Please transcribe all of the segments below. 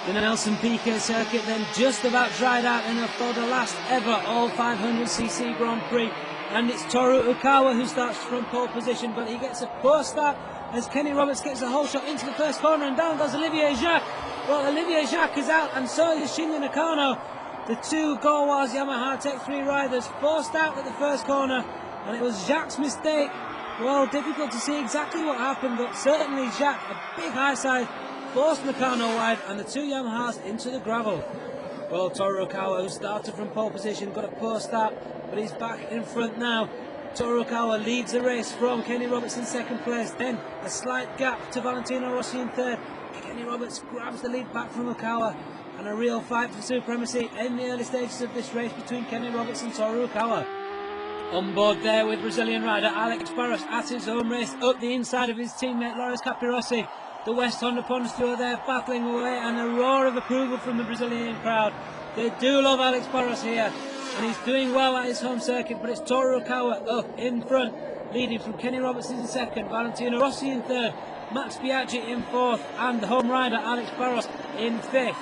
The Nelson Piquet circuit then just about dried out enough for the last ever all 500cc Grand Prix, and it's Toru Okawa who starts from pole position, but he gets a poor start as Kenny Roberts gets a whole shot into the first corner, and down goes Olivier Jacques. Well, Olivier Jacques is out, and so is Shinya Nakano. The two Gaulois Yamaha Tech 3 riders forced out at the first corner, and it was Jacques' mistake. Well, difficult to see exactly what happened, but certainly Jacques, a big high side, forced Nakano wide and the two Yamahas into the gravel. Well, Toru Okawa, who started from pole position, got a poor start, but he's back in front now. Toru Okawa leads the race from Kenny Roberts in second place, then a slight gap to Valentino Rossi in third. Kenny Roberts grabs the lead back from Okawa, and a real fight for supremacy in the early stages of this race between Kenny Roberts and Toru Okawa. On board there with Brazilian rider Alex Barros at his home race, up the inside of his teammate Loris Capirossi. The West Honda Pons duo there battling away, and a roar of approval from the Brazilian crowd. They do love Alex Barros here, and he's doing well at his home circuit, but it's Toru Okawa up in front, leading from Kenny Roberts in second, Valentino Rossi in third, Max Biaggi in fourth, and the home rider Alex Barros in fifth.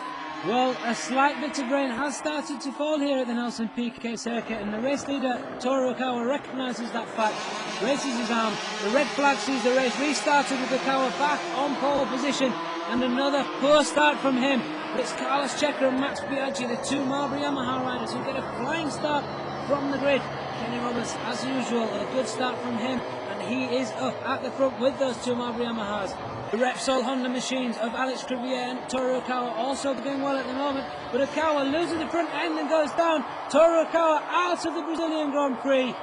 Well, a slight bit of rain has started to fall here at the Nelson Piquet circuit, and the race leader Toru Okawa recognises that fact, raises his arm. The red flag sees the race restarted with Okawa back on pole position, and another poor start from him. It's Carlos Checa and Max Biaggi, the two Marlboro Yamaha riders, who get a flying start from the grid. Kenny Roberts, as usual, a good start from him, and he is up at the front with those two Marlboro Yamahas. The Repsol Honda machines of Alex Crivier and Toru Okawa also doing well at the moment, but Okawa loses the front end and goes down. Toru Okawa out of the Brazilian Grand Prix.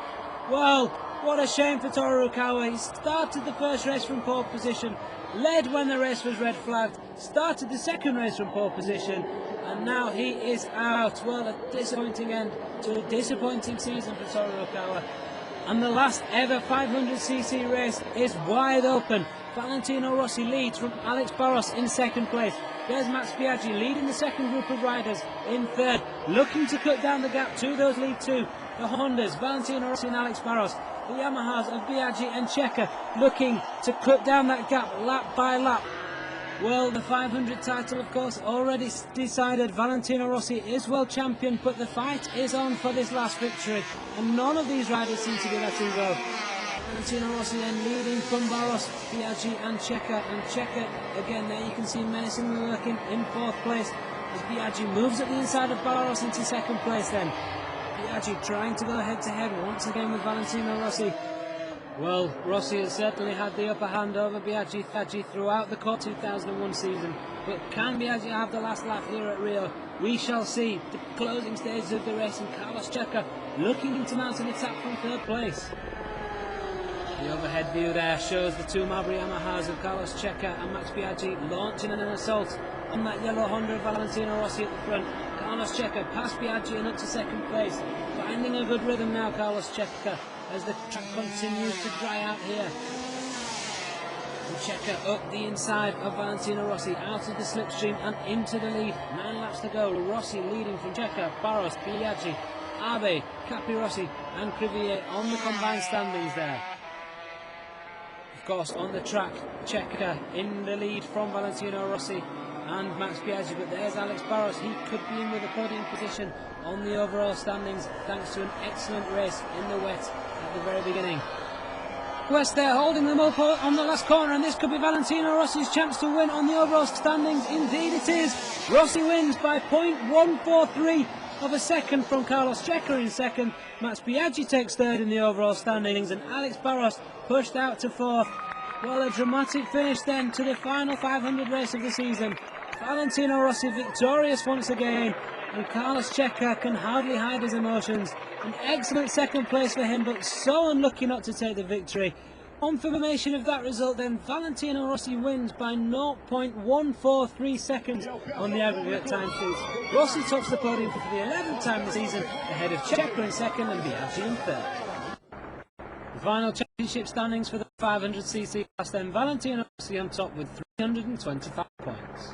Well, what a shame for Toru Okawa. He started the first race from pole position, led when the race was red flagged, started the second race from pole position, and now he is out. Well, a disappointing end to a disappointing season for Toru Okawa. And the last ever 500cc race is wide open. Valentino Rossi leads from Alex Barros in second place. There's Max Biaggi leading the second group of riders in third, looking to cut down the gap to those lead two. The Hondas, Valentino Rossi and Alex Barros. The Yamahas of Biaggi and Checa looking to cut down that gap lap by lap. Well, the 500 title, of course, already decided. Valentino Rossi is world champion, but the fight is on for this last victory, and none of these riders seem to be letting go. Valentino Rossi then leading from Barros, Biaggi and Checa, again there you can see menacingly lurking in fourth place as Biaggi moves at the inside of Barros into second place then. Biaggi trying to go head to head once again with Valentino Rossi. Well, Rossi has certainly had the upper hand over Biaggi throughout the 2001 season, but can Biaggi have the last lap here at Rio? We shall see. The closing stages of the race, and Carlos Checa looking to mount an attack from third place. The overhead view there shows the two Marlboro Yamahas of Carlos Checa and Max Biaggi launching an assault on that yellow Honda of Valentino Rossi at the front. Carlos Checa past Biaggi and up to second place, finding a good rhythm now, Carlos Checa, as the track continues to dry out here. And Checa up the inside of Valentino Rossi, out of the slipstream and into the lead. 9 laps to go. Rossi leading from Checa, Barros, Biaggi, Abe, Capirossi and Crivier on the combined standings there. Of course, on the track, Checa in the lead from Valentino Rossi and Max Biaggi, but there's Alex Barros. He could be in with a podium position on the overall standings thanks to an excellent race in the wet at the very beginning. West there holding them up on the last corner, and this could be Valentino Rossi's chance to win on the overall standings. Indeed it is. Rossi wins by 0.143 of a second from Carlos Checa in second. Max Biaggi takes third in the overall standings, and Alex Barros pushed out to fourth. Well, a dramatic finish then to the final 500 race of the season. Valentino Rossi victorious once again, and Carlos Checa can hardly hide his emotions. An excellent second place for him, but so unlucky not to take the victory. Confirmation of that result then, Valentino Rossi wins by 0.143 seconds on the aggregate time sheet. Rossi tops the podium for the 11th time this season, ahead of Checa in second and Biaggi in third. The final championship standings for the 500cc class then, Valentino Rossi on top with 325 points.